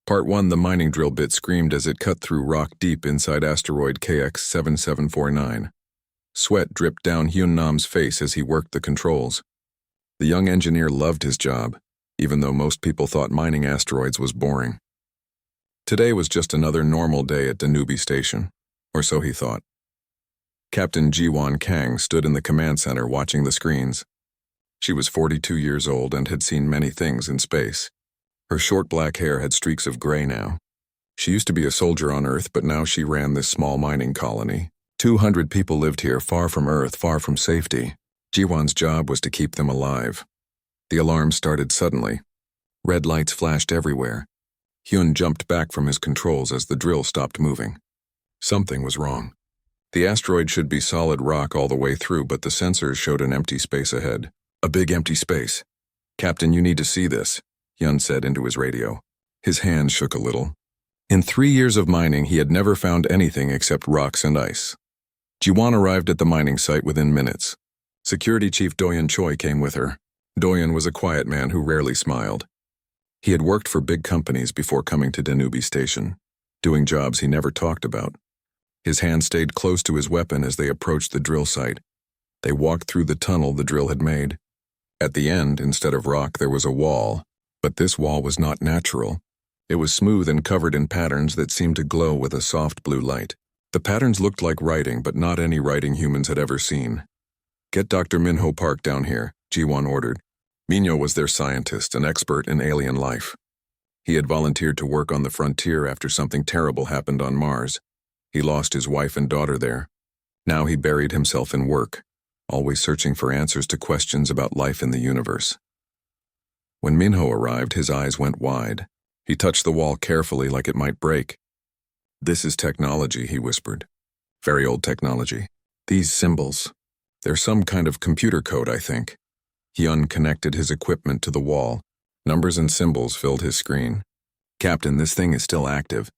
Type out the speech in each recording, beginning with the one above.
Part 1. The mining drill bit screamed as it cut through rock deep inside asteroid KX-7749. Sweat dripped down Hyun-nam's face as he worked the controls. The young engineer loved his job, even though most people thought mining asteroids was boring. Today was just another normal day at Danubi Station, or so he thought. Captain Ji-won Kang stood in the command center watching the screens. She was 42 years old and had seen many things in space. Her short black hair had streaks of gray now. She used to be a soldier on Earth, but now she ran this small mining colony. 200 people lived here, far from Earth, far from safety. Ji-won's job was to keep them alive. The alarm started suddenly. Red lights flashed everywhere. Hyun jumped back from his controls as the drill stopped moving. Something was wrong. The asteroid should be solid rock all the way through, but the sensors showed an empty space ahead. A big empty space. "Captain, you need to see this," Hyun said into his radio. His hand shook a little. In 3 years of mining, he had never found anything except rocks and ice. Ji-won arrived at the mining site within minutes. Security Chief Doyeon Choi came with her. Doyeon was a quiet man who rarely smiled. He had worked for big companies before coming to Danubi Station, doing jobs he never talked about. His hand stayed close to his weapon as they approached the drill site. They walked through the tunnel the drill had made. At the end, instead of rock, there was a wall, but this wall was not natural. It was smooth and covered in patterns that seemed to glow with a soft blue light. The patterns looked like writing, but not any writing humans had ever seen. "Get Dr. Minho Park down here," Ji-won ordered. Minho was their scientist, an expert in alien life. He had volunteered to work on the frontier after something terrible happened on Mars. He lost his wife and daughter there. Now he buried himself in work, always searching for answers to questions about life in the universe. When Minho arrived, his eyes went wide. He touched the wall carefully like it might break. "This is technology," he whispered. "Very old technology. These symbols. They're some kind of computer code, I think." Hyun connected his equipment to the wall. Numbers and symbols filled his screen. "Captain, this thing is still active.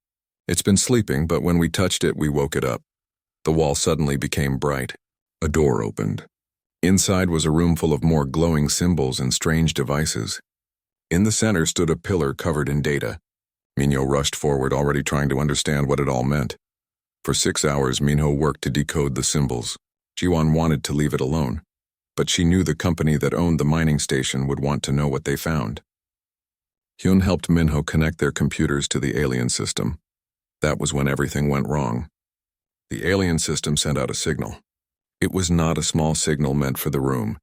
It's been sleeping, but when we touched it, we woke it up." The wall suddenly became bright. A door opened. Inside was a room full of more glowing symbols and strange devices. In the center stood a pillar covered in data. Minho rushed forward, already trying to understand what it all meant. For 6 hours, Minho worked to decode the symbols. Ji-won wanted to leave it alone, but she knew the company that owned the mining station would want to know what they found. Hyun helped Minho connect their computers to the alien system. That was when everything went wrong. The alien system sent out a signal. It was not a small signal meant for the room.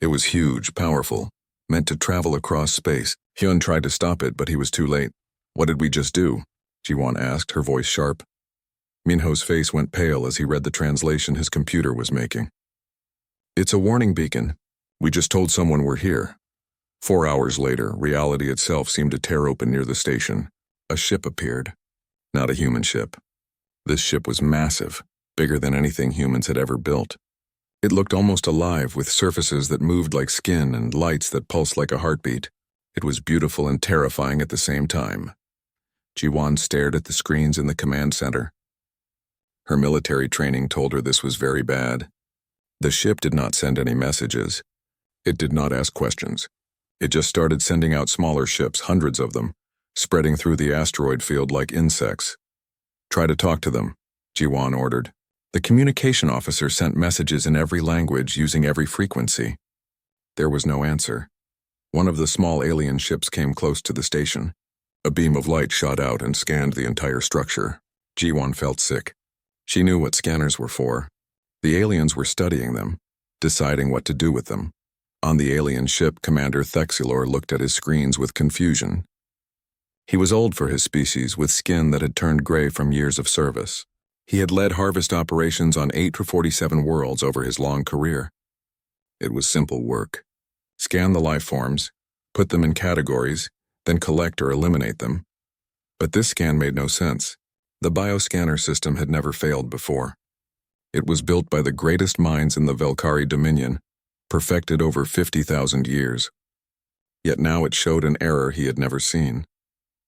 It was huge, powerful, meant to travel across space. Hyun tried to stop it, but he was too late. "What did we just do?" Ji-won asked, her voice sharp. Minho's face went pale as he read the translation his computer was making. "It's a warning beacon. We just told someone we're here." 4 hours later, reality itself seemed to tear open near the station. A ship appeared. Not a human ship. This ship was massive, bigger than anything humans had ever built. It looked almost alive, with surfaces that moved like skin and lights that pulsed like a heartbeat. It was beautiful and terrifying at the same time. Ji-won stared at the screens in the command center. Her military training told her this was very bad. The ship did not send any messages. It did not ask questions. It just started sending out smaller ships, hundreds of them, spreading through the asteroid field like insects. "Try to talk to them," Ji-won ordered. The communication officer sent messages in every language using every frequency. There was no answer. One of the small alien ships came close to the station. A beam of light shot out and scanned the entire structure. Ji-won felt sick. She knew what scanners were for. The aliens were studying them, deciding what to do with them. On the alien ship, Commander Thexilor looked at his screens with confusion. He was old for his species, with skin that had turned gray from years of service. He had led harvest operations on 8 to 47 worlds over his long career. It was simple work. Scan the life forms, put them in categories, then collect or eliminate them. But this scan made no sense. The bioscanner system had never failed before. It was built by the greatest minds in the Velkari Dominion, perfected over 50,000 years. Yet now it showed an error he had never seen.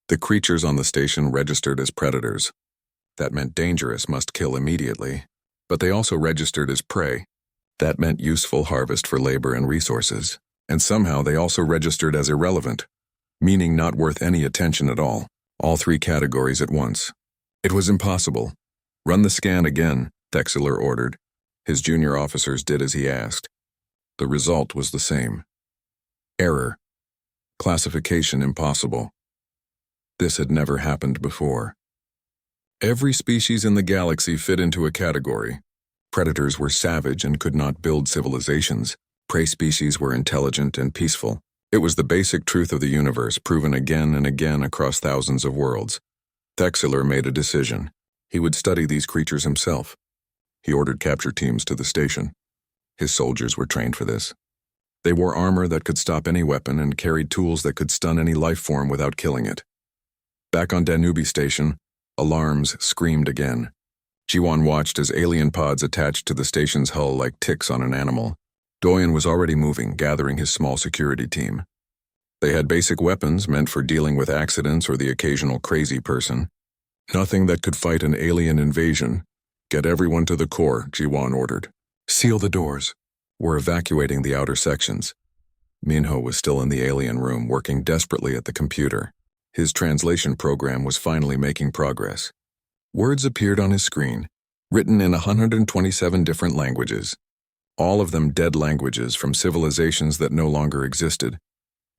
The creatures on the station registered as predators. That meant dangerous, must kill immediately. But they also registered as prey. That meant useful harvest for labor and resources. And somehow they also registered as irrelevant, meaning not worth any attention at all. All 3 categories at once. It was impossible. Run the scan again, Thexler ordered. His junior officers did as he asked. The result was the same. Error. Classification impossible. This had never happened before. Every species in the galaxy fit into a category. Predators were savage and could not build civilizations. Prey species were intelligent and peaceful. It was the basic truth of the universe, proven again and again across thousands of worlds. Thexler made a decision. He would study these creatures himself. He ordered capture teams to the station. His soldiers were trained for this. They wore armor that could stop any weapon and carried tools that could stun any life form without killing it. Back on Danube Station, alarms screamed again. Jiwan watched as alien pods attached to the station's hull like ticks on an animal. Doyen was already moving, gathering his small security team. They had basic weapons meant for dealing with accidents or the occasional crazy person. Nothing that could fight an alien invasion. Get everyone to the core, Jiwan ordered. Seal the doors. We're evacuating the outer sections. Minho was still in the alien room, working desperately at the computer. His translation program was finally making progress. Words appeared on his screen, written in 127 different languages. All of them dead languages from civilizations that no longer existed.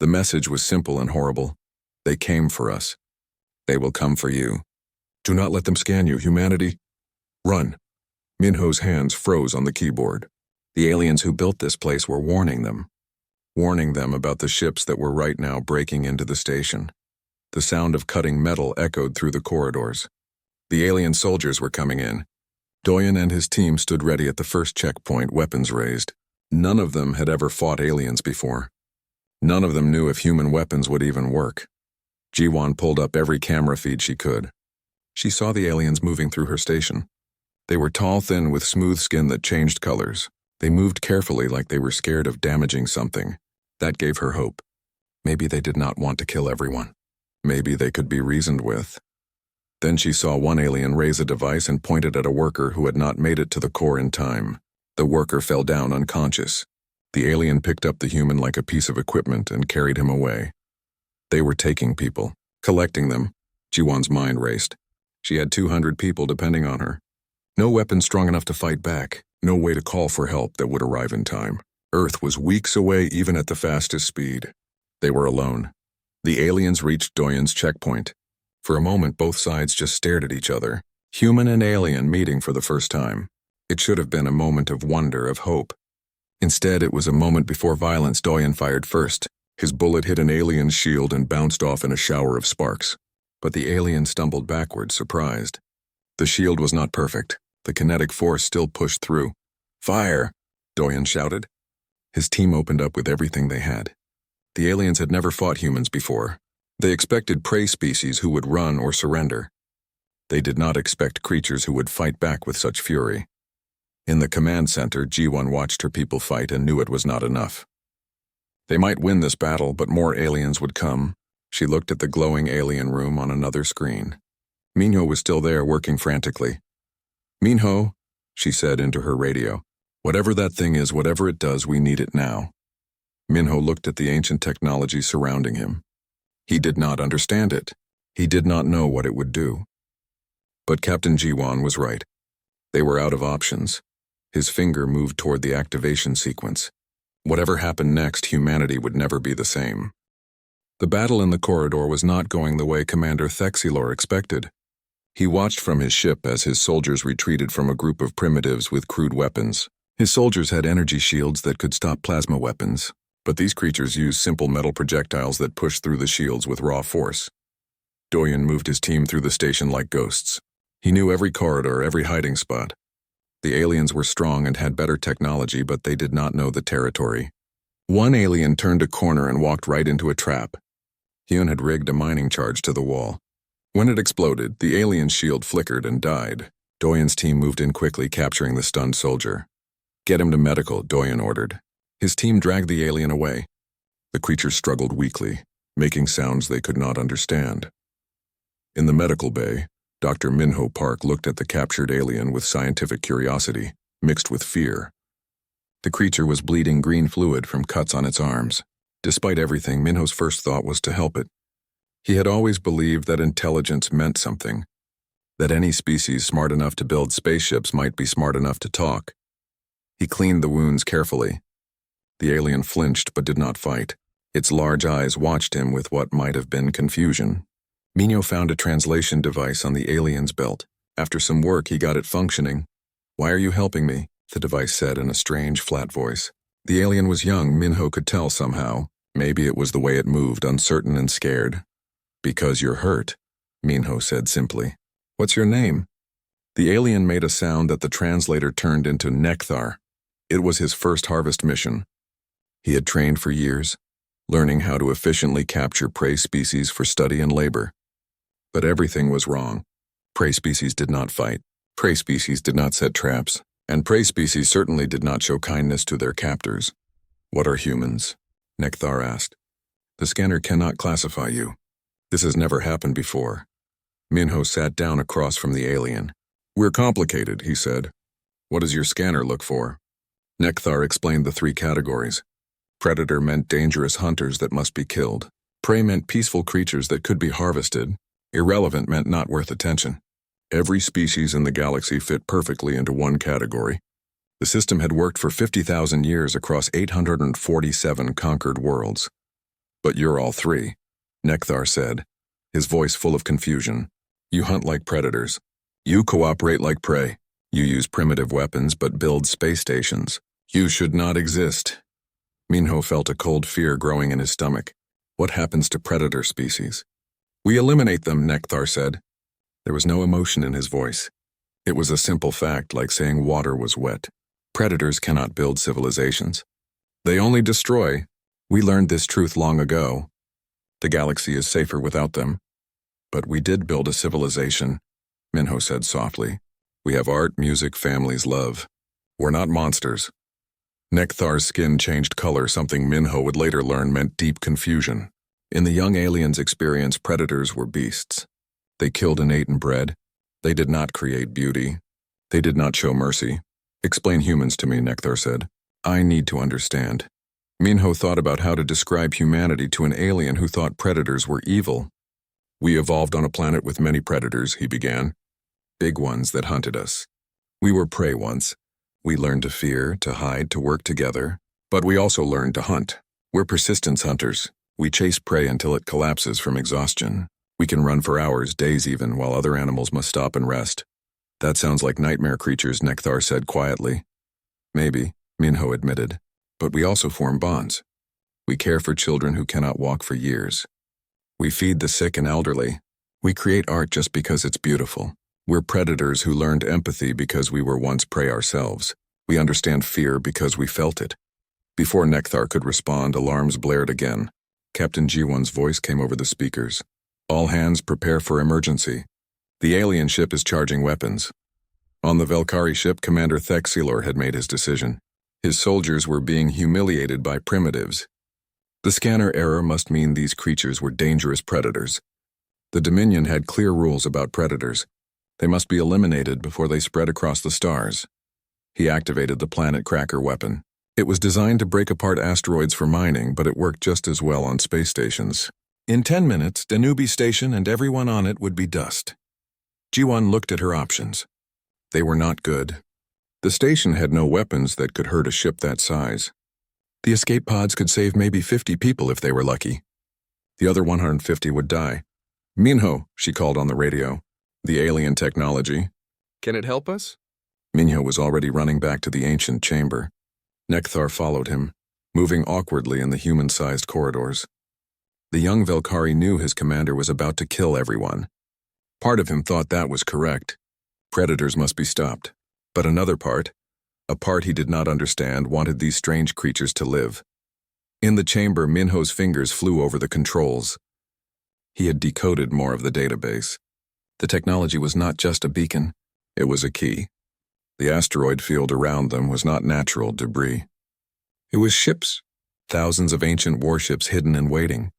The message was simple and horrible. They came for us. They will come for you. Do not let them scan you, humanity. Run. Minho's hands froze on the keyboard. The aliens who built this place were warning them about the ships that were right now breaking into the station. The sound of cutting metal echoed through the corridors. The alien soldiers were coming in. Doyen and his team stood ready at the first checkpoint, weapons raised. None of them had ever fought aliens before. None of them knew if human weapons would even work. Jiwan pulled up every camera feed she could. She saw the aliens moving through her station. They were tall, thin, with smooth skin that changed colors. They moved carefully like they were scared of damaging something. That gave her hope. Maybe they did not want to kill everyone. Maybe they could be reasoned with. Then she saw one alien raise a device and point it at a worker who had not made it to the core in time. The worker fell down unconscious. The alien picked up the human like a piece of equipment and carried him away. They were taking people, collecting them. Jiwan's mind raced. She had 200 people depending on her. No weapon strong enough to fight back. No way to call for help that would arrive in time. Earth was weeks away even at the fastest speed. They were alone. The aliens reached Doyen's checkpoint. For a moment, both sides just stared at each other. Human and alien meeting for the first time. It should have been a moment of wonder, of hope. Instead, it was a moment before violence. Doyen fired first. His bullet hit an alien's shield and bounced off in a shower of sparks. But the alien stumbled backwards, surprised. The shield was not perfect. The kinetic force still pushed through. Fire! Doyen shouted. His team opened up with everything they had. The aliens had never fought humans before. They expected prey species who would run or surrender. They did not expect creatures who would fight back with such fury. In the command center, G1 watched her people fight and knew it was not enough. They might win this battle, but more aliens would come. She looked at the glowing alien room on another screen. Minho was still there, working frantically. Minho, she said into her radio, whatever that thing is, whatever it does, we need it now. Minho looked at the ancient technology surrounding him. He did not understand it. He did not know what it would do. But Captain Jiwan was right. They were out of options. His finger moved toward the activation sequence. Whatever happened next, humanity would never be the same. The battle in the corridor was not going the way Commander Thexler expected. He watched from his ship as his soldiers retreated from a group of primitives with crude weapons. His soldiers had energy shields that could stop plasma weapons, but these creatures used simple metal projectiles that pushed through the shields with raw force. Doyen moved his team through the station like ghosts. He knew every corridor, every hiding spot. The aliens were strong and had better technology, but they did not know the territory. One alien turned a corner and walked right into a trap. Hyun had rigged a mining charge to the wall. When it exploded, the alien's shield flickered and died. Doyen's team moved in quickly, capturing the stunned soldier. Get him to medical, Doyen ordered. His team dragged the alien away. The creature struggled weakly, making sounds they could not understand. In the medical bay, Dr. Minho Park looked at the captured alien with scientific curiosity, mixed with fear. The creature was bleeding green fluid from cuts on its arms. Despite everything, Minho's first thought was to help it. He had always believed that intelligence meant something, that any species smart enough to build spaceships might be smart enough to talk. He cleaned the wounds carefully. The alien flinched but did not fight. Its large eyes watched him with what might have been confusion. Minho found a translation device on the alien's belt. After some work, he got it functioning. "Why are you helping me?" the device said in a strange, flat voice. The alien was young, Minho could tell somehow. Maybe it was the way it moved, uncertain and scared. "Because you're hurt," Minho said simply. "What's your name?" The alien made a sound that the translator turned into Nekthar. It was his first harvest mission. He had trained for years, learning how to efficiently capture prey species for study and labor. But everything was wrong. Prey species did not fight. Prey species did not set traps. And prey species certainly did not show kindness to their captors. "What are humans?" Nekthar asked. "The scanner cannot classify you. This has never happened before." Minho sat down across from the alien. "We're complicated," he said. "What does your scanner look for?" Nekthar explained the 3 categories. Predator meant dangerous hunters that must be killed. Prey meant peaceful creatures that could be harvested. Irrelevant meant not worth attention. Every species in the galaxy fit perfectly into one category. The system had worked for 50,000 years across 847 conquered worlds. "But you're all 3, Nekthar said, his voice full of confusion. "You hunt like predators. You cooperate like prey. You use primitive weapons but build space stations. You should not exist." Minho felt a cold fear growing in his stomach. What happens to predator species? "We eliminate them," Nekthar said. There was no emotion in his voice. It was a simple fact, like saying water was wet. Predators cannot build civilizations. They only destroy. We learned this truth long ago. The galaxy is safer without them. "But we did build a civilization," Minho said softly. "We have art, music, families, love. We're not monsters." Nekthar's skin changed color, something Minho would later learn meant deep confusion. In the young alien's experience, predators were beasts. They killed and ate and bred. They did not create beauty. They did not show mercy. "Explain humans to me," Nekthar said. "I need to understand." Minho thought about how to describe humanity to an alien who thought predators were evil. "We evolved on a planet with many predators," he began. "Big ones that hunted us. We were prey once. We learned to fear, to hide, to work together. But we also learned to hunt. We're persistence hunters. We chase prey until it collapses from exhaustion. We can run for hours, days even, while other animals must stop and rest." "That sounds like nightmare creatures," Nekthar said quietly. "Maybe," Minho admitted. "But we also form bonds. We care for children who cannot walk for years. We feed the sick and elderly. We create art just because it's beautiful. We're predators who learned empathy because we were once prey ourselves. We understand fear because we felt it." Before Nekthar could respond, alarms blared again. Captain G1's voice came over the speakers. "All hands prepare for emergency. The alien ship is charging weapons." On the Velkari ship, Commander Thexilor had made his decision. His soldiers were being humiliated by primitives. The scanner error must mean these creatures were dangerous predators. The Dominion had clear rules about predators. They must be eliminated before they spread across the stars. He activated the planet cracker weapon. It was designed to break apart asteroids for mining, but it worked just as well on space stations. In 10 minutes, Danube Station and everyone on it would be dust. G1 looked at her options. They were not good. The station had no weapons that could hurt a ship that size. The escape pods could save maybe 50 people if they were lucky. The other 150 would die. "Minho," she called on the radio. "The alien technology. Can it help us?" Minho was already running back to the ancient chamber. Nekthar followed him, moving awkwardly in the human-sized corridors. The young Velkari knew his commander was about to kill everyone. Part of him thought that was correct. Predators must be stopped. But another part, a part he did not understand, wanted these strange creatures to live. In the chamber, Minho's fingers flew over the controls. He had decoded more of the database. The technology was not just a beacon, it was a key. The asteroid field around them was not natural debris. It was ships, thousands of ancient warships hidden and waiting.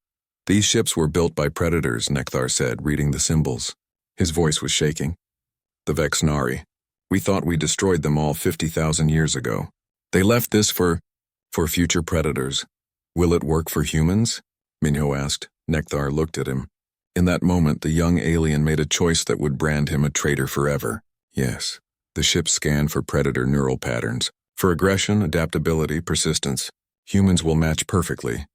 "These ships were built by predators," Nekthar said, reading the symbols. His voice was shaking. "The Vexnari. We thought we destroyed them all 50,000 years ago. They left this for future predators. Will it work for humans?" Minho asked. Nekthar looked at him. In that moment, the young alien made a choice that would brand him a traitor forever. Yes, the ship scanned for predator neural patterns. For aggression, adaptability, persistence, humans will match perfectly.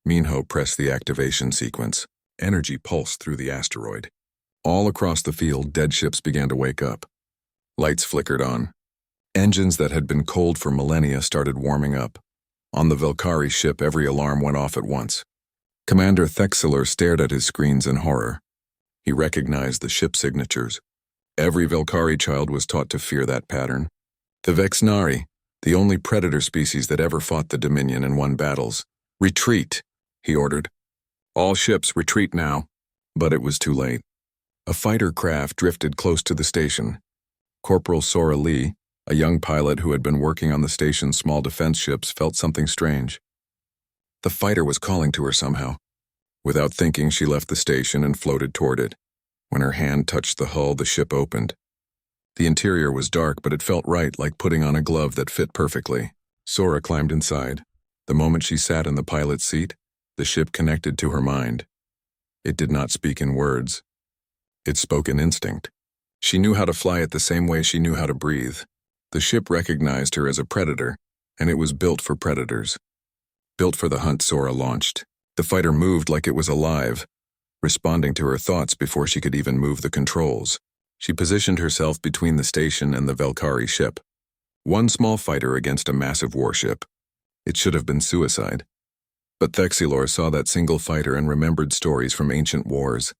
Minho pressed the activation sequence. Energy pulsed through the asteroid. All across the field, dead ships began to wake up. Lights flickered on. Engines that had been cold for millennia started warming up. On the Velkari ship, every alarm went off at once. Commander Thexilor stared at his screens in horror. He recognized the ship signatures. Every Velkari child was taught to fear that pattern. The Vexnari, the only predator species that ever fought the Dominion and won battles. "Retreat," he ordered. "All ships retreat now." But it was too late. A fighter craft drifted close to the station. Corporal Sora Lee, a young pilot who had been working on the station's small defense ships, felt something strange. The fighter was calling to her somehow. Without thinking, she left the station and floated toward it. When her hand touched the hull, the ship opened. The interior was dark, but it felt right, like putting on a glove that fit perfectly. Sora climbed inside. The moment she sat in the pilot's seat, the ship connected to her mind. It did not speak in words. It spoke in instinct. She knew how to fly it the same way she knew how to breathe. The ship recognized her as a predator, and it was built for predators. Built for the hunt Sora launched. The fighter moved like it was alive, responding to her thoughts before she could even move the controls. She positioned herself between the station and the Velkari ship. One small fighter against a massive warship. It should have been suicide. But Thexilor saw that single fighter and remembered stories from ancient wars.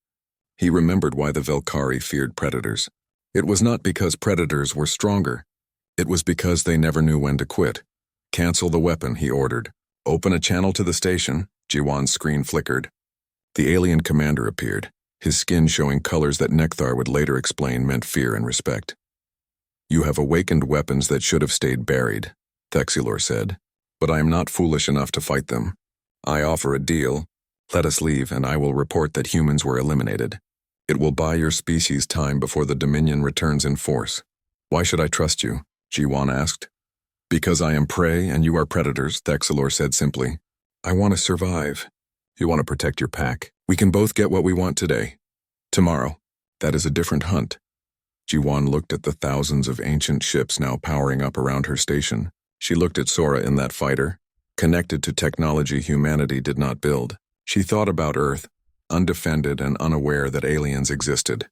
He remembered why the Velkari feared predators. It was not because predators were stronger. It was because they never knew when to quit. "Cancel the weapon," he ordered. "Open a channel to the station." Jiwan's screen flickered. The alien commander appeared, his skin showing colors that Nekthar would later explain meant fear and respect. "You have awakened weapons that should have stayed buried," Thexilor said, "but I am not foolish enough to fight them. I offer a deal. Let us leave, and I will report that humans were eliminated. It will buy your species time before the Dominion returns in force." "Why should I trust you?" Jiwan asked. "Because I am prey and you are predators," Thexilor said simply. "I want to survive. You want to protect your pack. We can both get what we want today. Tomorrow, that is a different hunt." Jiwan looked at the thousands of ancient ships now powering up around her station. She looked at Sora in that fighter, connected to technology humanity did not build. She thought about Earth, undefended and unaware that aliens existed.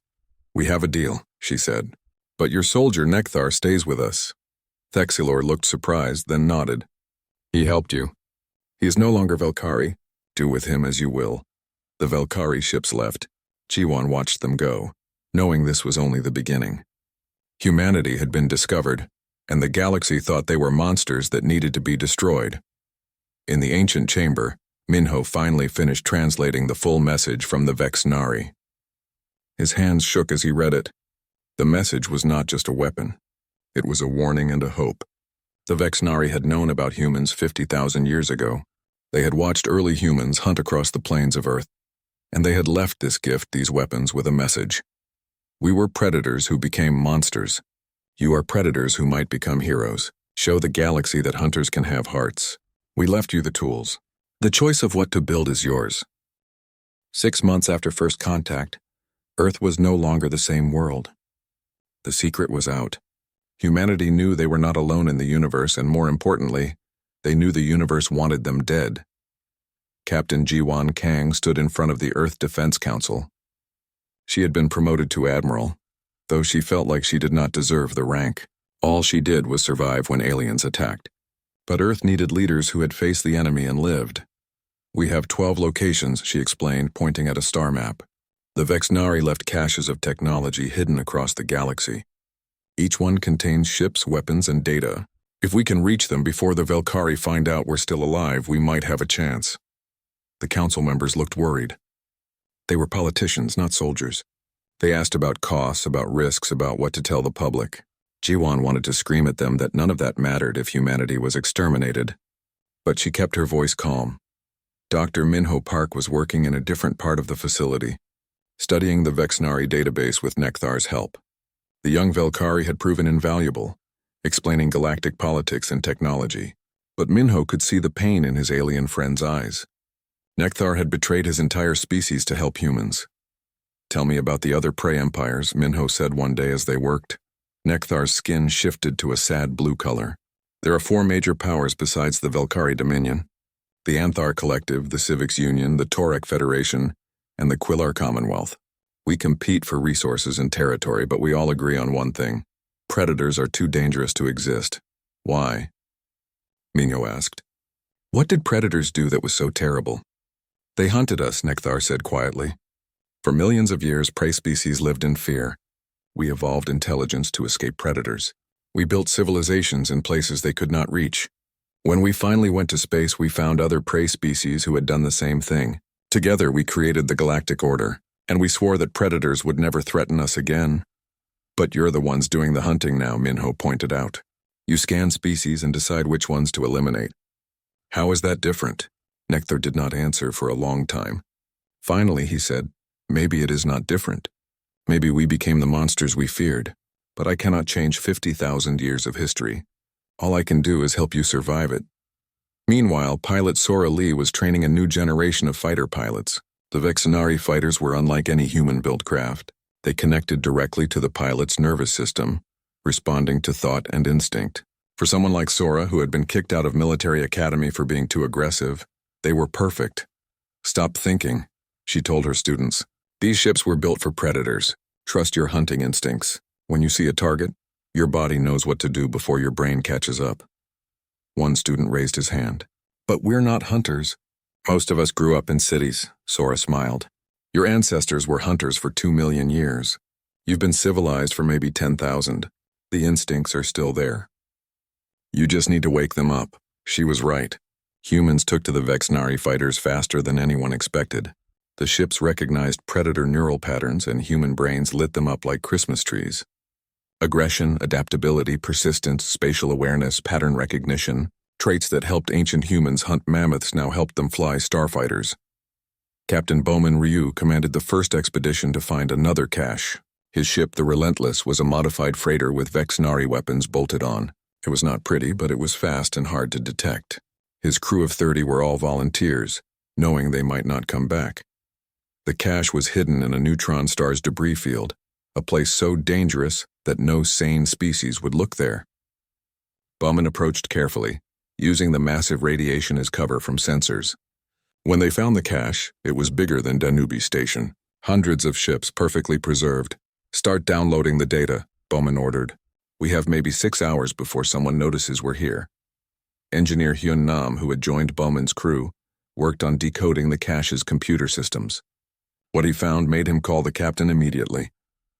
"We have a deal," she said. "But your soldier Nekthar stays with us." Thexilor looked surprised, then nodded. "He helped you. He is no longer Velkari. Do with him as you will." The Velkari ships left. Jiwan watched them go, knowing this was only the beginning. Humanity had been discovered, and the galaxy thought they were monsters that needed to be destroyed. In the ancient chamber, Minho finally finished translating the full message from the Vexnari. His hands shook as he read it. The message was not just a weapon. It was a warning and a hope. The Vexnari had known about humans 50,000 years ago. They had watched early humans hunt across the plains of Earth, and they had left this gift, these weapons, with a message. "We were predators who became monsters. You are predators who might become heroes. Show the galaxy that hunters can have hearts. We left you the tools. The choice of what to build is yours." 6 months after first contact, Earth was no longer the same world. The secret was out. Humanity knew they were not alone in the universe, and more importantly, they knew the universe wanted them dead. Captain Jiwan Kang stood in front of the Earth Defense Council. She had been promoted to admiral, though she felt like she did not deserve the rank. All she did was survive when aliens attacked. But Earth needed leaders who had faced the enemy and lived. "We have 12 locations," she explained, pointing at a star map. The Vexnari left caches of technology hidden across the galaxy. Each one contains ships, weapons, and data. If we can reach them before the Velkari find out we're still alive, we might have a chance. The council members looked worried. They were politicians, not soldiers. They asked about costs, about risks, about what to tell the public. Jiwan wanted to scream at them that none of that mattered if humanity was exterminated. But she kept her voice calm. Dr. Minho Park was working in a different part of the facility, studying the Vexnari database with Nekthar's help. The young Velkari had proven invaluable, explaining galactic politics and technology, but Minho could see the pain in his alien friend's eyes. Nekthar had betrayed his entire species to help humans. Tell me about the other prey empires, Minho said one day as they worked. Nekthar's skin shifted to a sad blue color. There are 4 major powers besides the Velkari Dominion: the Anthar Collective, the Civics Union, the Torek Federation, and the Quillar Commonwealth. We compete for resources and territory, but we all agree on one thing. Predators are too dangerous to exist. Why? Minho asked. What did predators do that was so terrible? They hunted us, Nekthar said quietly. For millions of years, prey species lived in fear. We evolved intelligence to escape predators. We built civilizations in places they could not reach. When we finally went to space, we found other prey species who had done the same thing. Together, we created the Galactic Order, and we swore that predators would never threaten us again. But you're the ones doing the hunting now, Minho pointed out. You scan species and decide which ones to eliminate. How is that different? Nekthar did not answer for a long time. Finally, he said, maybe it is not different. Maybe we became the monsters we feared, but I cannot change 50,000 years of history. All I can do is help you survive it. Meanwhile, pilot Sora Lee was training a new generation of fighter pilots. The Vexenari fighters were unlike any human-built craft. They connected directly to the pilot's nervous system, responding to thought and instinct. For someone like Sora, who had been kicked out of military academy for being too aggressive, they were perfect. Stop thinking, she told her students. These ships were built for predators. Trust your hunting instincts. When you see a target, your body knows what to do before your brain catches up. One student raised his hand. But we're not hunters. Most of us grew up in cities, Sora smiled. Your ancestors were hunters for 2 million years. You've been civilized for maybe 10,000. The instincts are still there. You just need to wake them up. She was right. Humans took to the Vexenari fighters faster than anyone expected. The ships recognized predator neural patterns and human brains lit them up like Christmas trees. Aggression, adaptability, persistence, spatial awareness, pattern recognition, traits that helped ancient humans hunt mammoths now helped them fly starfighters. Captain Bowman Ryu commanded the first expedition to find another cache. His ship, the Relentless, was a modified freighter with Vexenari weapons bolted on. It was not pretty, but it was fast and hard to detect. His crew of 30 were all volunteers, knowing they might not come back. The cache was hidden in a neutron star's debris field, a place so dangerous that no sane species would look there. Bowman approached carefully, using the massive radiation as cover from sensors. When they found the cache, it was bigger than Danubi Station. Hundreds of ships perfectly preserved. Start downloading the data, Bowman ordered. We have maybe 6 hours before someone notices we're here. Engineer Hyun Nam, who had joined Bowman's crew, worked on decoding the cache's computer systems. What he found made him call the captain immediately.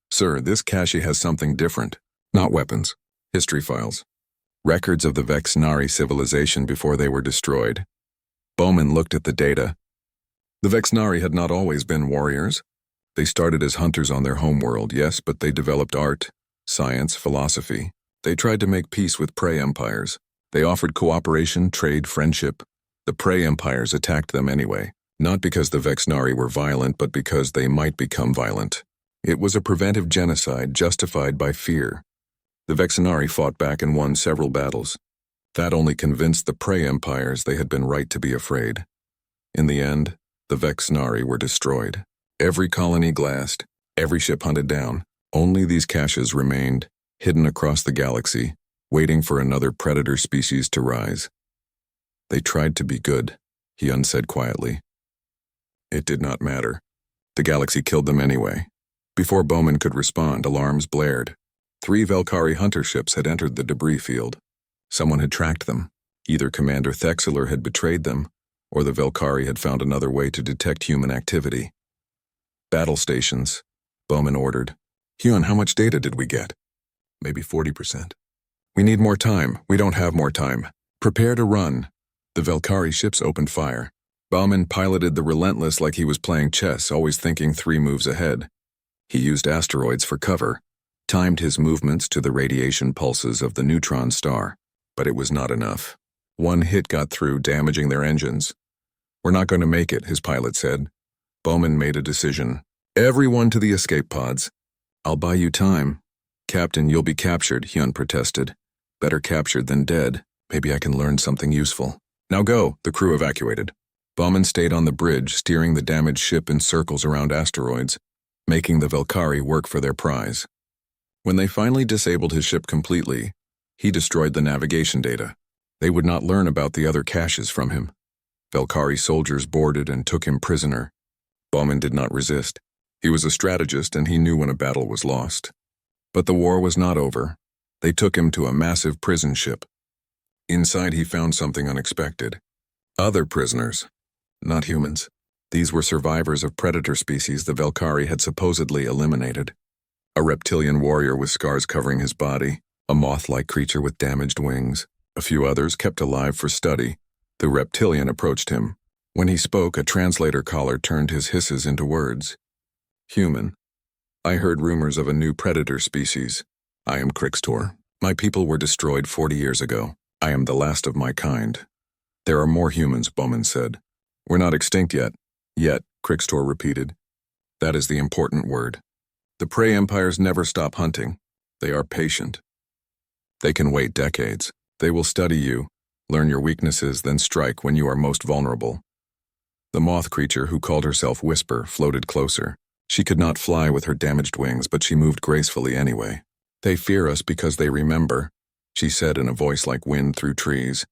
Sir, this cache has something different. Not weapons. History files. Records of the Vexenari civilization before they were destroyed. Bowman looked at the data. The Vexenari had not always been warriors. They started as hunters on their homeworld, yes, but they developed art, science, philosophy. They tried to make peace with prey empires. They offered cooperation, trade, friendship. The prey empires attacked them anyway, not because the Vexenari were violent, but because they might become violent. It was a preventive genocide justified by fear. The Vexenari fought back and won several battles. That only convinced the prey empires they had been right to be afraid. In the end, the Vexenari were destroyed. Every colony glassed, every ship hunted down. Only these caches remained, hidden across the galaxy, waiting for another predator species to rise. They tried to be good, Hyun said quietly. It did not matter. The galaxy killed them anyway. Before Bowman could respond, alarms blared. 3 Velkari hunter ships had entered the debris field. Someone had tracked them. Either Commander Thexler had betrayed them, or the Velkari had found another way to detect human activity. Battle stations, Bowman ordered. Hyun, how much data did we get? Maybe 40%. We need more time. We don't have more time. Prepare to run. The Velkari ships opened fire. Bowman piloted the Relentless like he was playing chess, always thinking 3 moves ahead. He used asteroids for cover, timed his movements to the radiation pulses of the neutron star, but it was not enough. One hit got through, damaging their engines. We're not going to make it, his pilot said. Bowman made a decision. Everyone to the escape pods. I'll buy you time. Captain, you'll be captured, Hyun protested. Better captured than dead. Maybe I can learn something useful. Now go, the crew evacuated. Bowman stayed on the bridge, steering the damaged ship in circles around asteroids. making the Valkyrie work for their prize. When they finally disabled his ship completely, he destroyed the navigation data. They would not learn about the other caches from him. Valkyrie soldiers boarded and took him prisoner. Bowman did not resist. He was a strategist and he knew when a battle was lost. But the war was not over. They took him to a massive prison ship. Inside he found something unexpected. Other prisoners. Not humans. These were survivors of predator species the Valkyrie had supposedly eliminated. A reptilian warrior with scars covering his body, a moth-like creature with damaged wings, a few others kept alive for study. The reptilian approached him. When he spoke, a translator collar turned his hisses into words. Human. I heard rumors of a new predator species. I am Crixtor. My people were destroyed 40 years ago. I am the last of my kind. There are more humans, Bowman said. We're not extinct yet. Yet, Crixtor repeated. That is the important word. The prey empires never stop hunting. They are patient. They can wait decades. They will study you, learn your weaknesses, then strike when you are most vulnerable. The moth creature, who called herself Whisper, floated closer. She could not fly with her damaged wings, but she moved gracefully anyway. They fear us because they remember, she said in a voice like wind through trees.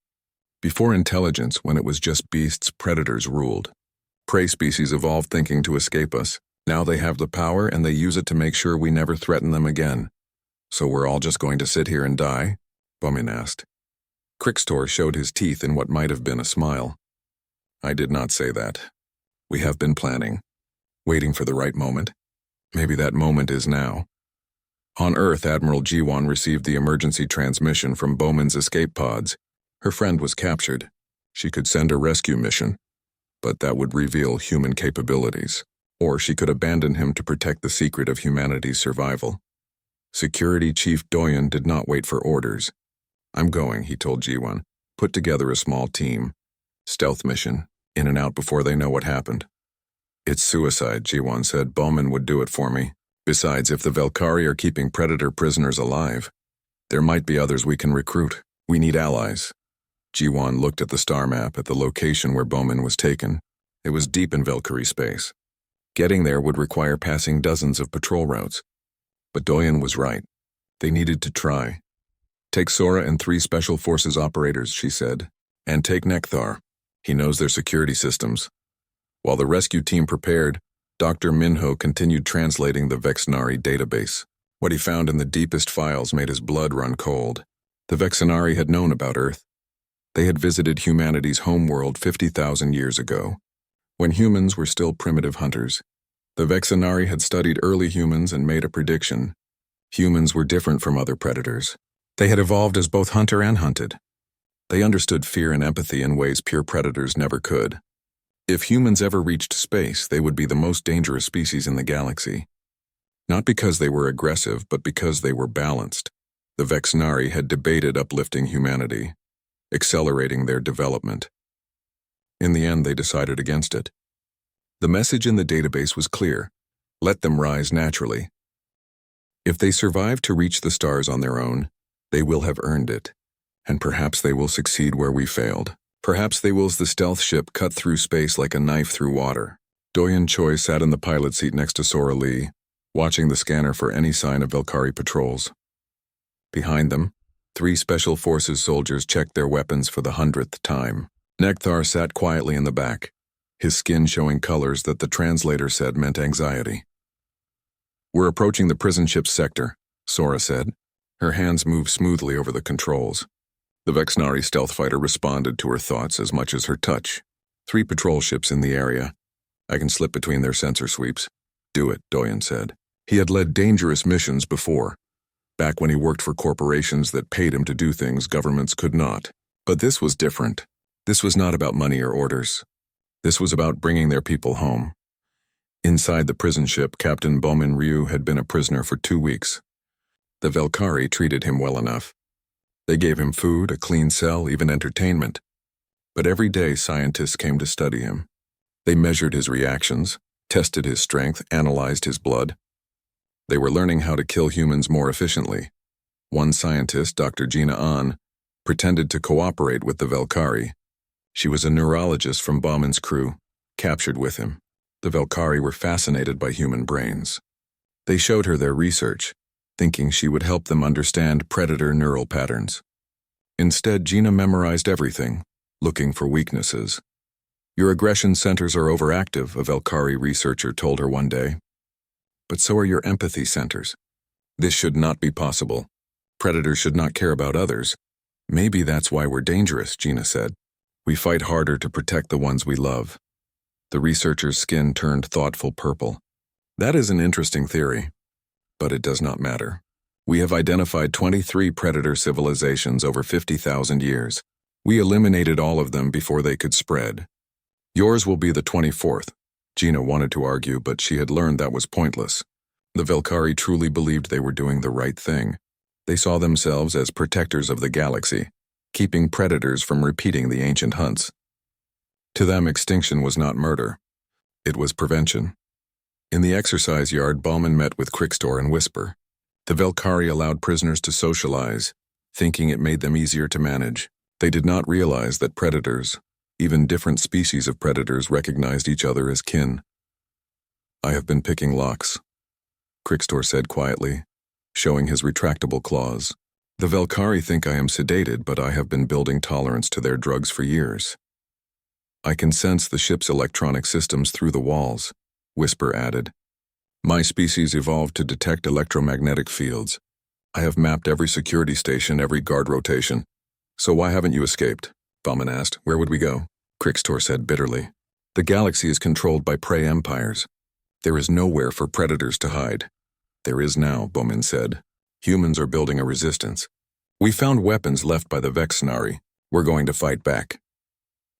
Before intelligence, when it was just beasts, predators ruled. Prey species evolved thinking to escape us. Now they have the power and they use it to make sure we never threaten them again. So we're all just going to sit here and die? Bowman asked. Crixtor showed his teeth in what might have been a smile. I did not say that. We have been planning. Waiting for the right moment. Maybe that moment is now. On Earth, Admiral Jiwan received the emergency transmission from Bowman's escape pods. Her friend was captured. She could send a rescue mission, but that would reveal human capabilities. Or she could abandon him to protect the secret of humanity's survival. Security Chief Doyen did not wait for orders. I'm going, he told Jiwan. Put together a small team. Stealth mission, in and out before they know what happened. It's suicide, Jiwan said. Bowman would do it for me. Besides, if the Valkyrie are keeping predator prisoners alive, there might be others we can recruit. We need allies. Jiwan looked at the star map at the location where Bowman was taken. It was deep in Valkyrie space. Getting there would require passing dozens of patrol routes. But Doyen was right. They needed to try. Take Sora and 3 Special Forces operators, she said. And take Nekthar. He knows their security systems. While the rescue team prepared, Dr. Minho continued translating the Vexnari database. What he found in the deepest files made his blood run cold. The Vexnari had known about Earth. They had visited humanity's homeworld 50,000 years ago, when humans were still primitive hunters. The Vexnari had studied early humans and made a prediction. Humans were different from other predators. They had evolved as both hunter and hunted. They understood fear and empathy in ways pure predators never could. If humans ever reached space, they would be the most dangerous species in the galaxy. Not because they were aggressive, but because they were balanced. The Vexnari had debated uplifting humanity, accelerating their development. In the end, they decided against it. The message in the database was clear. Let them rise naturally. If they survive to reach the stars on their own, they will have earned it. And perhaps they will succeed where we failed. Perhaps they will as the stealth ship cut through space like a knife through water. Doyen Choi sat in the pilot seat next to Sora Lee, watching the scanner for any sign of Valkyrie patrols. Behind them, 3 Special Forces soldiers checked their weapons for the 100th time. Nekthar sat quietly in the back, his skin showing colors that the translator said meant anxiety. We're approaching the prison ship's sector, Sora said. Her hands moved smoothly over the controls. The Vexnari stealth fighter responded to her thoughts as much as her touch. 3 patrol ships in the area. I can slip between their sensor sweeps. Do it, Doyen said. He had led dangerous missions before, back when he worked for corporations that paid him to do things governments could not. But this was different. This was not about money or orders. This was about bringing their people home. Inside the prison ship, Captain Bowman Ryu had been a prisoner for 2 weeks. The Valkyrie treated him well enough. They gave him food, a clean cell, even entertainment. But every day scientists came to study him. They measured his reactions, tested his strength, analyzed his blood. They were learning how to kill humans more efficiently. One scientist, Dr. Gina An, pretended to cooperate with the Valkyrie. She was a neurologist from Bauman's crew, captured with him. The Velkari were fascinated by human brains. They showed her their research, thinking she would help them understand predator neural patterns. Instead, Gina memorized everything, looking for weaknesses. "Your aggression centers are overactive," a Velkari researcher told her one day. "But so are your empathy centers. This should not be possible. Predators should not care about others. Maybe that's why we're dangerous," Gina said. "We fight harder to protect the ones we love." The researcher's skin turned thoughtful purple. "That is an interesting theory, but it does not matter. We have identified 23 predator civilizations over 50,000 years. We eliminated all of them before they could spread. Yours will be the 24th. Gina wanted to argue, but she had learned that was pointless. The Velkari truly believed they were doing the right thing. They saw themselves as protectors of the galaxy, keeping predators from repeating the ancient hunts. To them, extinction was not murder. It was prevention. In the exercise yard, Bauman met with Crickstor and Whisper. The Velkari allowed prisoners to socialize, thinking it made them easier to manage. They did not realize that predators, even different species of predators, recognized each other as kin. "I have been picking locks," Crickstor said quietly, showing his retractable claws. "The Velkari think I am sedated, but I have been building tolerance to their drugs for years. I can sense the ship's electronic systems through the walls," Whisper added. "My species evolved to detect electromagnetic fields. I have mapped every security station, every guard rotation." "So why haven't you escaped?" Bauman asked. "Where would we go?" Crickstor said bitterly. "The galaxy is controlled by prey empires. There is nowhere for predators to hide." "There is now," Bauman said. "Humans are building a resistance. We found weapons left by the Vexnari. We're going to fight back."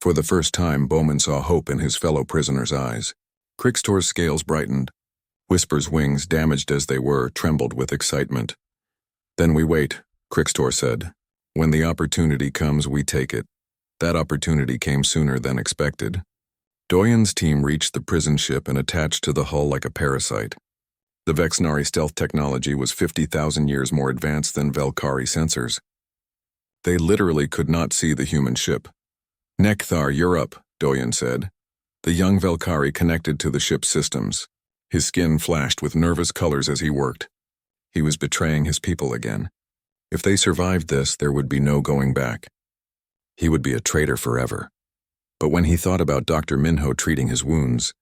For the first time, Bauman saw hope in his fellow prisoners' eyes. Crickstor's scales brightened. Whisper's wings, damaged as they were, trembled with excitement. "Then we wait," Crickstor said. "When the opportunity comes, we take it." That opportunity came sooner than expected. Doyen's team reached the prison ship and attached to the hull like a parasite. The Vexnari stealth technology was 50,000 years more advanced than Velkari sensors. They literally could not see the human ship. "Nekthar, you're up," Doyen said. The young Velkari connected to the ship's systems. His skin flashed with nervous colors as he worked. He was betraying his people again. If they survived this, there would be no going back. He would be a traitor forever. But when he thought about Dr. Minho treating his wounds,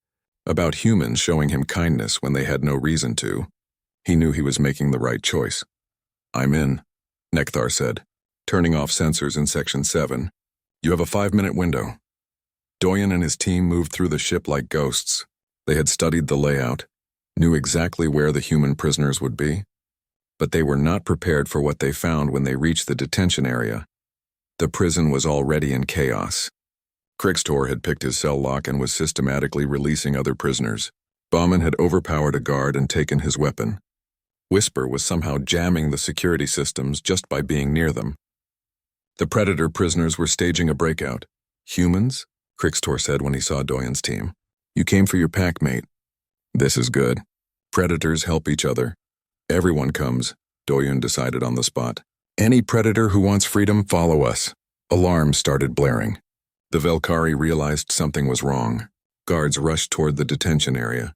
about humans showing him kindness when they had no reason to, he knew he was making the right choice. "I'm in," Nekthar said, turning off sensors in Section 7. "You have a 5-minute window." Doyen and his team moved through the ship like ghosts. They had studied the layout, knew exactly where the human prisoners would be, but they were not prepared for what they found when they reached the detention area. The prison was already in chaos. Crickstor had picked his cell lock and was systematically releasing other prisoners. Bauman had overpowered a guard and taken his weapon. Whisper was somehow jamming the security systems just by being near them. The predator prisoners were staging a breakout. "Humans?" Crickstor said when he saw Doyen's team. "You came for your pack, mate." "This is good. Predators help each other. Everyone comes," Doyen decided on the spot. "Any predator who wants freedom, follow us." Alarms started blaring. The Velkari realized something was wrong. Guards rushed toward the detention area.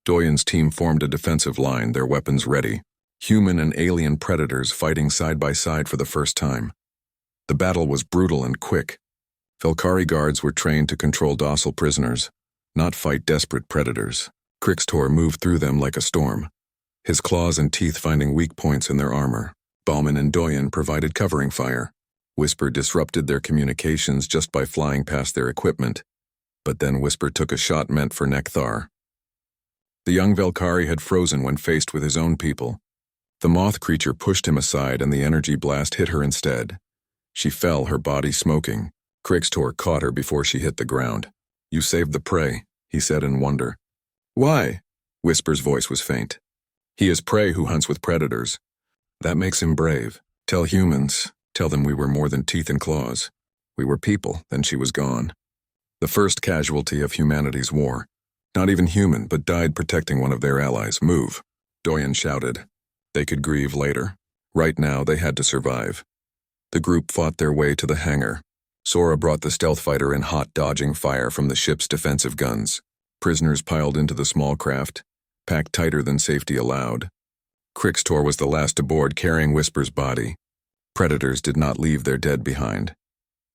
Doyen's team formed a defensive line, their weapons ready. Human and alien predators fighting side by side for the first time. The battle was brutal and quick. Velkari guards were trained to control docile prisoners, not fight desperate predators. Crickstor moved through them like a storm, his claws and teeth finding weak points in their armor. Bauman and Doyen provided covering fire. Whisper disrupted their communications just by flying past their equipment, but then Whisper took a shot meant for Nekthar. The young Velkari had frozen when faced with his own people. The moth creature pushed him aside and the energy blast hit her instead. She fell, her body smoking. Crickstor caught her before she hit the ground. "You saved the prey," he said in wonder. "Why?" Whisper's voice was faint. "He is prey who hunts with predators. That makes him brave. Tell humans, tell them we were more than teeth and claws. We were people." Then she was gone. The first casualty of humanity's war. Not even human, but died protecting one of their allies. "Move," Doyen shouted. They could grieve later. Right now, they had to survive. The group fought their way to the hangar. Sora brought the stealth fighter in hot, dodging fire from the ship's defensive guns. Prisoners piled into the small craft, packed tighter than safety allowed. Crixtor was the last aboard, carrying Whisper's body. Predators did not leave their dead behind.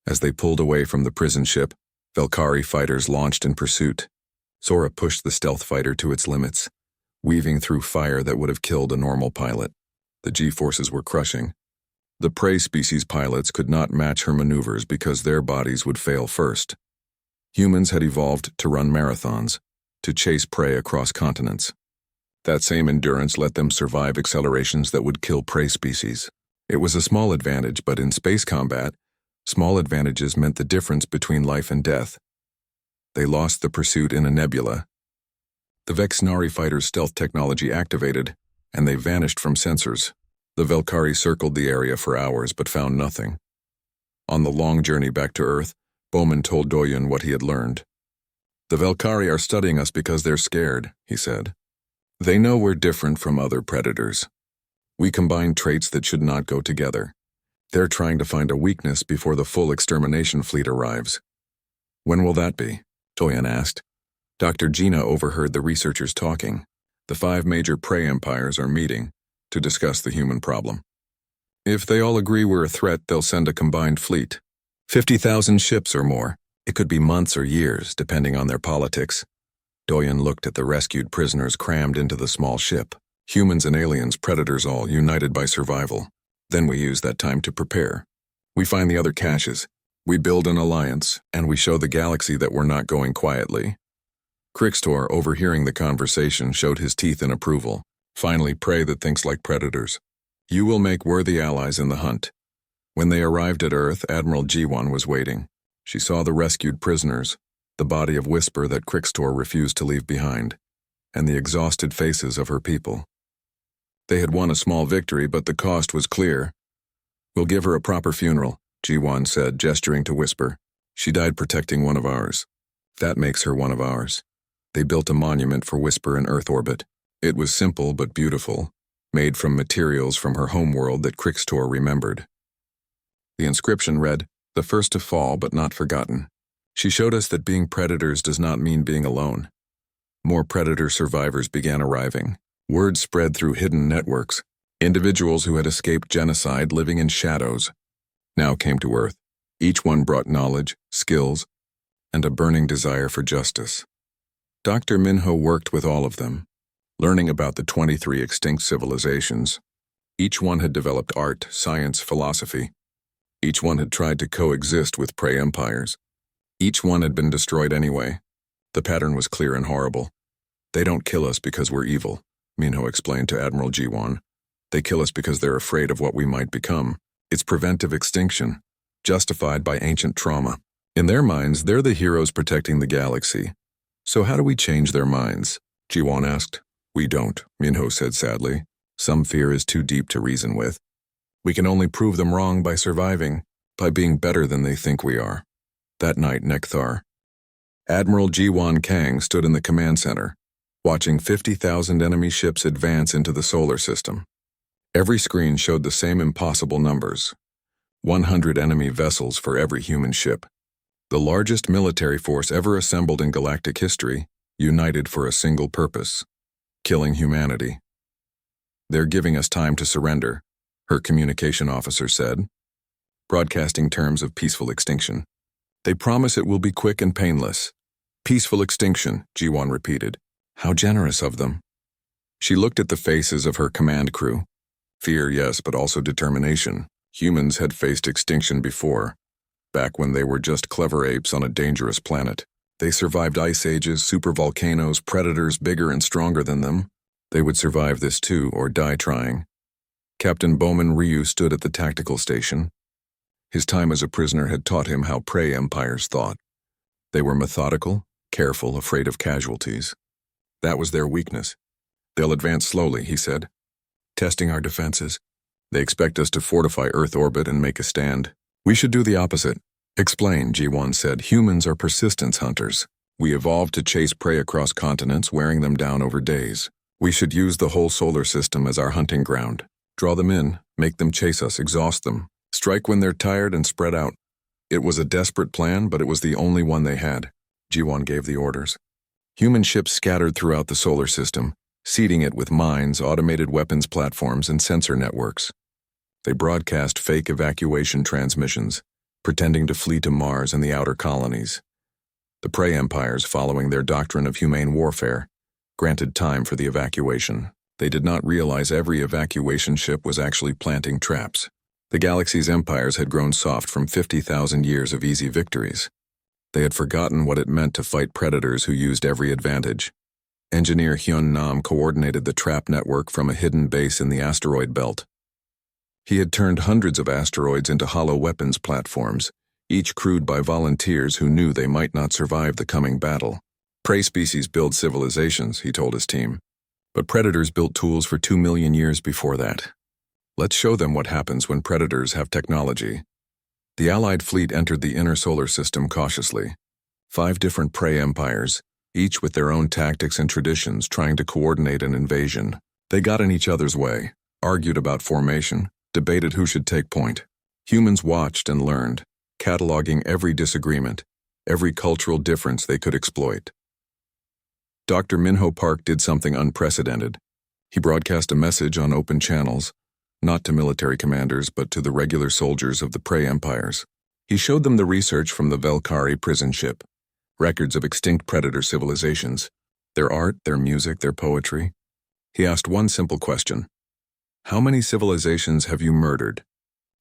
As they pulled away from the prison ship, Velkari fighters launched in pursuit. Sora pushed the stealth fighter to its limits, weaving through fire that would have killed a normal pilot. The G-forces were crushing. The prey species pilots could not match her maneuvers because their bodies would fail first. Humans had evolved to run marathons, to chase prey across continents. That same endurance let them survive accelerations that would kill prey species. It was a small advantage, but in space combat, small advantages meant the difference between life and death. They lost the pursuit in a nebula. The Vexnari fighters' stealth technology activated, and they vanished from sensors. The Velkari circled the area for hours but found nothing. On the long journey back to Earth, Bowman told Doyen what he had learned. "The Velkari are studying us because they're scared," he said. "They know we're different from other predators. We combine traits that should not go together. They're trying to find a weakness before the full extermination fleet arrives." "When will that be?" Doyen asked. Dr. Gina overheard the researchers talking. The 5 major prey empires are meeting to discuss the human problem. If they all agree we're a threat, they'll send a combined fleet. 50,000 ships or more. It could be months or years, depending on their politics. Doyen looked at the rescued prisoners crammed into the small ship. Humans and aliens, predators all, united by survival. Then we use that time to prepare. We find the other caches. We build an alliance, and we show the galaxy that we're not going quietly. Crixtor, overhearing the conversation, showed his teeth in approval. Finally, prey that thinks like predators. You will make worthy allies in the hunt. When they arrived at Earth, Admiral G1 was waiting. She saw the rescued prisoners, the body of Whisper that Crixtor refused to leave behind, and the exhausted faces of her people. They had won a small victory, but the cost was clear. "We'll give her a proper funeral," G1 said, gesturing to Whisper. "She died protecting one of ours. That makes her one of ours." They built a monument for Whisper in Earth orbit. It was simple but beautiful, made from materials from her homeworld that Crixtor remembered. The inscription read, "The first to fall but not forgotten." She showed us that being predators does not mean being alone. More predator survivors began arriving. Word spread through hidden networks. Individuals who had escaped genocide, living in shadows, now came to Earth. Each one brought knowledge, skills, and a burning desire for justice. Dr. Minho worked with all of them, learning about the 23 extinct civilizations. Each one had developed art, science, philosophy. Each one had tried to coexist with prey empires. Each one had been destroyed anyway. The pattern was clear and horrible. "They don't kill us because we're evil," Minho explained to Admiral G1. "They kill us because they're afraid of what we might become. It's preventive extinction, justified by ancient trauma. In their minds, they're the heroes protecting the galaxy. So how do we change their minds?" G1 asked. "We don't," Minho said sadly. "Some fear is too deep to reason with. We can only prove them wrong by surviving, by being better than they think we are." That night, Nekthar. Admiral G1 Kang stood in the command center, watching 50,000 enemy ships advance into the solar system. Every screen showed the same impossible numbers. 100 enemy vessels for every human ship. The largest military force ever assembled in galactic history, united for a single purpose: killing humanity. "They're giving us time to surrender," her communication officer said, broadcasting terms of peaceful extinction. "They promise it will be quick and painless." "Peaceful extinction," G1 repeated. "How generous of them." She looked at the faces of her command crew. Fear, yes, but also determination. Humans had faced extinction before, back when they were just clever apes on a dangerous planet. They survived ice ages, supervolcanoes, predators bigger and stronger than them. They would survive this too, or die trying. Captain Bowman Ryu stood at the tactical station. His time as a prisoner had taught him how prey empires thought. They were methodical, careful, afraid of casualties. That was their weakness. "They'll advance slowly," he said, "testing our defenses. They expect us to fortify Earth orbit and make a stand. We should do the opposite." "Explain," G1 said. "Humans are persistence hunters. We evolved to chase prey across continents, wearing them down over days. We should use the whole solar system as our hunting ground. Draw them in, make them chase us, exhaust them, strike when they're tired and spread out." It was a desperate plan, but it was the only one they had. G1 gave the orders. Human ships scattered throughout the solar system, seeding it with mines, automated weapons platforms, and sensor networks. They broadcast fake evacuation transmissions, pretending to flee to Mars and the outer colonies. The prey empires, following their doctrine of humane warfare, granted time for the evacuation. They did not realize every evacuation ship was actually planting traps. The galaxy's empires had grown soft from 50,000 years of easy victories. They had forgotten what it meant to fight predators who used every advantage. Engineer Hyun Nam coordinated the trap network from a hidden base in the asteroid belt. He had turned hundreds of asteroids into hollow weapons platforms, each crewed by volunteers who knew they might not survive the coming battle. Prey species build civilizations, he told his team, but predators built tools for 2 million years before that. Let's show them what happens when predators have technology. The Allied fleet entered the inner solar system cautiously. 5 different prey empires, each with their own tactics and traditions, trying to coordinate an invasion. They got in each other's way, argued about formation, debated who should take point. Humans watched and learned, cataloging every disagreement, every cultural difference they could exploit. Dr. Minho Park did something unprecedented. He broadcast a message on open channels, not to military commanders but to the regular soldiers of the prey empires. He showed them the research from the Valkyrie prison ship, records of extinct predator civilizations, their art, their music, their poetry. He asked one simple question: how many civilizations have you murdered?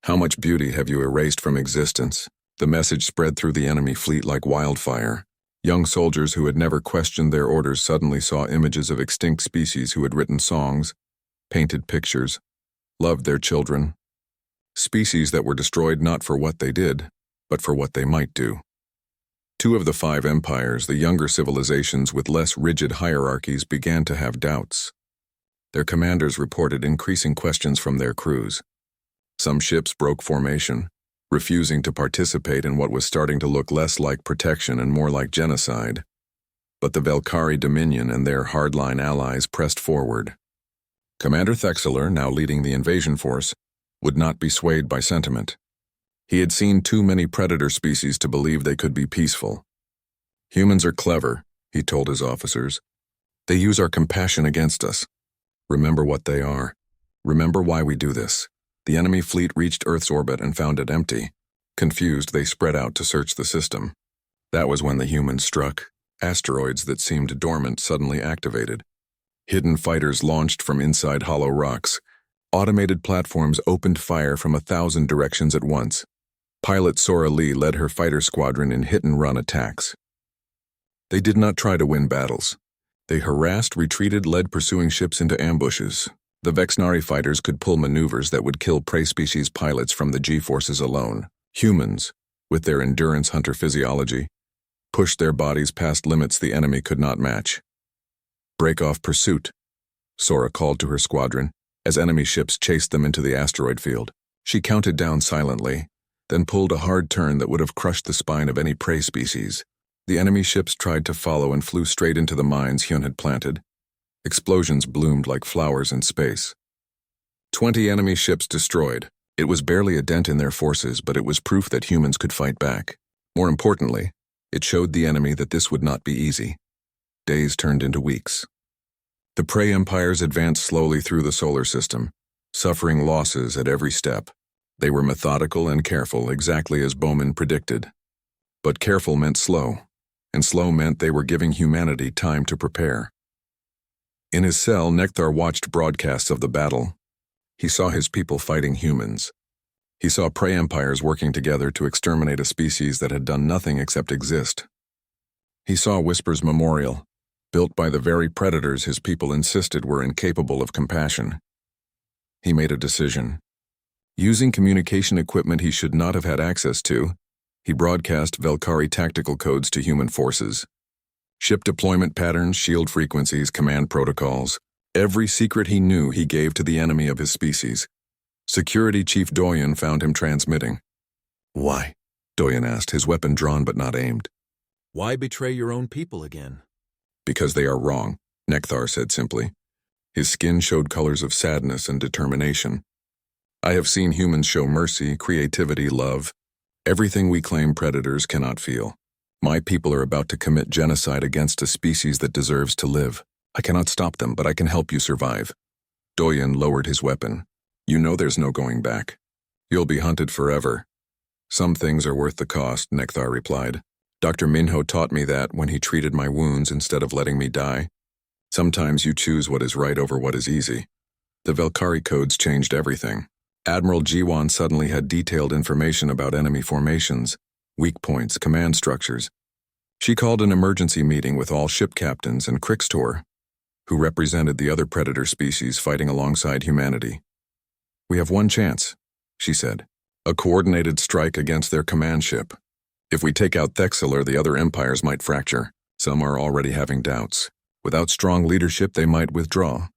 How much beauty have you erased from existence? The message spread through the enemy fleet like wildfire. Young soldiers who had never questioned their orders suddenly saw images of extinct species who had written songs, painted pictures, loved their children. Species that were destroyed not for what they did, but for what they might do. 2 of the 5 empires, the younger civilizations with less rigid hierarchies, began to have doubts. Their commanders reported increasing questions from their crews. Some ships broke formation, refusing to participate in what was starting to look less like protection and more like genocide. But the Valkyrie Dominion and their hardline allies pressed forward. Commander Thexler, now leading the invasion force, would not be swayed by sentiment. He had seen too many predator species to believe they could be peaceful. Humans are clever, he told his officers. They use our compassion against us. Remember what they are. Remember why we do this. The enemy fleet reached Earth's orbit and found it empty. Confused, they spread out to search the system. That was when the humans struck. Asteroids that seemed dormant suddenly activated. Hidden fighters launched from inside hollow rocks. Automated platforms opened fire from 1,000 directions at once. Pilot Sora Lee led her fighter squadron in hit-and-run attacks. They did not try to win battles. They harassed, retreated, led pursuing ships into ambushes. The Vexnari fighters could pull maneuvers that would kill prey species pilots from the G-forces alone. Humans, with their endurance hunter physiology, pushed their bodies past limits the enemy could not match. Break off pursuit, Sora called to her squadron, as enemy ships chased them into the asteroid field. She counted down silently, then pulled a hard turn that would have crushed the spine of any prey species. The enemy ships tried to follow and flew straight into the mines Hyun had planted. Explosions bloomed like flowers in space. 20 enemy ships destroyed. It was barely a dent in their forces, but it was proof that humans could fight back. More importantly, it showed the enemy that this would not be easy. Days turned into weeks. The prey empires advanced slowly through the solar system, suffering losses at every step. They were methodical and careful, exactly as Bowman predicted. But careful meant slow, and slow meant they were giving humanity time to prepare. In his cell, Nektar watched broadcasts of the battle. He saw his people fighting humans. He saw prey empires working together to exterminate a species that had done nothing except exist. He saw Whisper's memorial, built by the very predators his people insisted were incapable of compassion. He made a decision. Using communication equipment he should not have had access to, he broadcast Valkyrie tactical codes to human forces. Ship deployment patterns, shield frequencies, command protocols. Every secret he knew he gave to the enemy of his species. Security Chief Doyen found him transmitting. "Why?" Doyen asked, his weapon drawn but not aimed. "Why betray your own people again?" "Because they are wrong," Nektar said simply. His skin showed colors of sadness and determination. "I have seen humans show mercy, creativity, love, everything we claim predators cannot feel. My people are about to commit genocide against a species that deserves to live. I cannot stop them, but I can help you survive. Doyen lowered his weapon. You know there's no going back. You'll be hunted forever. Some things are worth the cost, Nekthar replied. Dr. Minho taught me that when he treated my wounds instead of letting me die. Sometimes you choose what is right over what is easy. The Velkari codes changed everything. Admiral Jiwan suddenly had detailed information about enemy formations, weak points, command structures. She called an emergency meeting with all ship captains and Krixtor, who represented the other predator species fighting alongside humanity. We have one chance, she said. A coordinated strike against their command ship. If we take out Thexler, the other empires might fracture. Some are already having doubts. Without strong leadership, they might withdraw.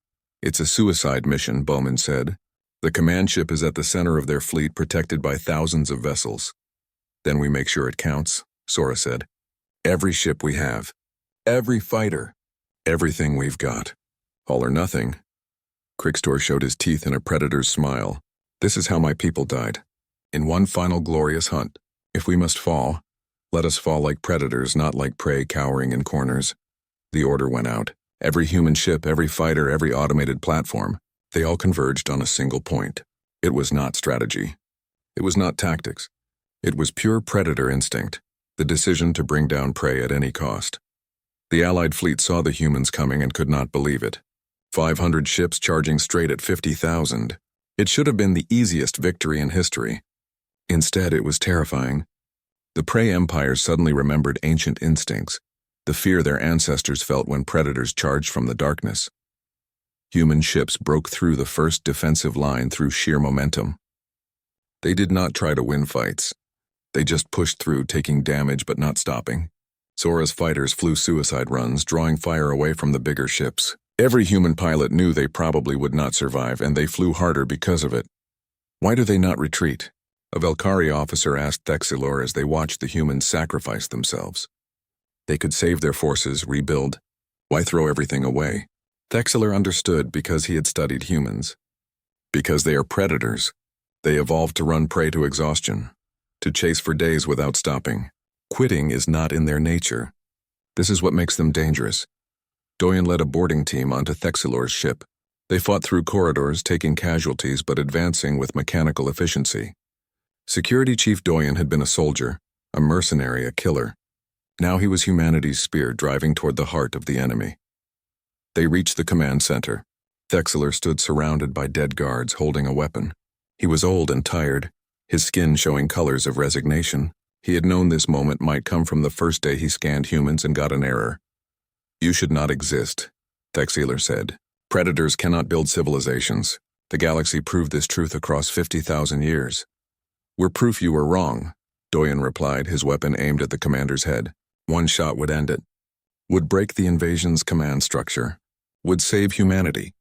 It's a suicide mission, Bowman said. The command ship is at the center of their fleet, protected by thousands of vessels. Then we make sure it counts, Sora said. Every ship we have. Every fighter. Everything we've got. All or nothing. Krixtor showed his teeth in a predator's smile. This is how my people died. In one final glorious hunt. If we must fall, let us fall like predators, not like prey cowering in corners. The order went out. Every human ship, every fighter, every automated platform, they all converged on a single point. It was not strategy. It was not tactics. It was pure predator instinct, the decision to bring down prey at any cost. The Allied fleet saw the humans coming and could not believe it. 500 ships charging straight at 50,000. It should have been the easiest victory in history. Instead, it was terrifying. The prey empires suddenly remembered ancient instincts, the fear their ancestors felt when predators charged from the darkness. Human ships broke through the first defensive line through sheer momentum. They did not try to win fights. They just pushed through, taking damage but not stopping. Sora's fighters flew suicide runs, drawing fire away from the bigger ships. Every human pilot knew they probably would not survive, and they flew harder because of it. Why do they not retreat? A Velkari officer asked Thexilor as they watched the humans sacrifice themselves. They could save their forces, rebuild. Why throw everything away? Thexilor understood because he had studied humans. Because they are predators. They evolved to run prey to exhaustion, to chase for days without stopping. Quitting is not in their nature. This is what makes them dangerous. Doyen led a boarding team onto Thexilor's ship. They fought through corridors, taking casualties but advancing with mechanical efficiency. Security Chief Doyen had been a soldier, a mercenary, a killer. Now he was humanity's spear driving toward the heart of the enemy. They reached the command center. Thexilor stood surrounded by dead guards holding a weapon. He was old and tired, his skin showing colors of resignation. He had known this moment might come from the first day he scanned humans and got an error. You should not exist, Thexilor said. Predators cannot build civilizations. The galaxy proved this truth across 50,000 years. We're proof you were wrong, Doyen replied, his weapon aimed at the commander's head. One shot would end it. Would break the invasion's command structure. Would save humanity.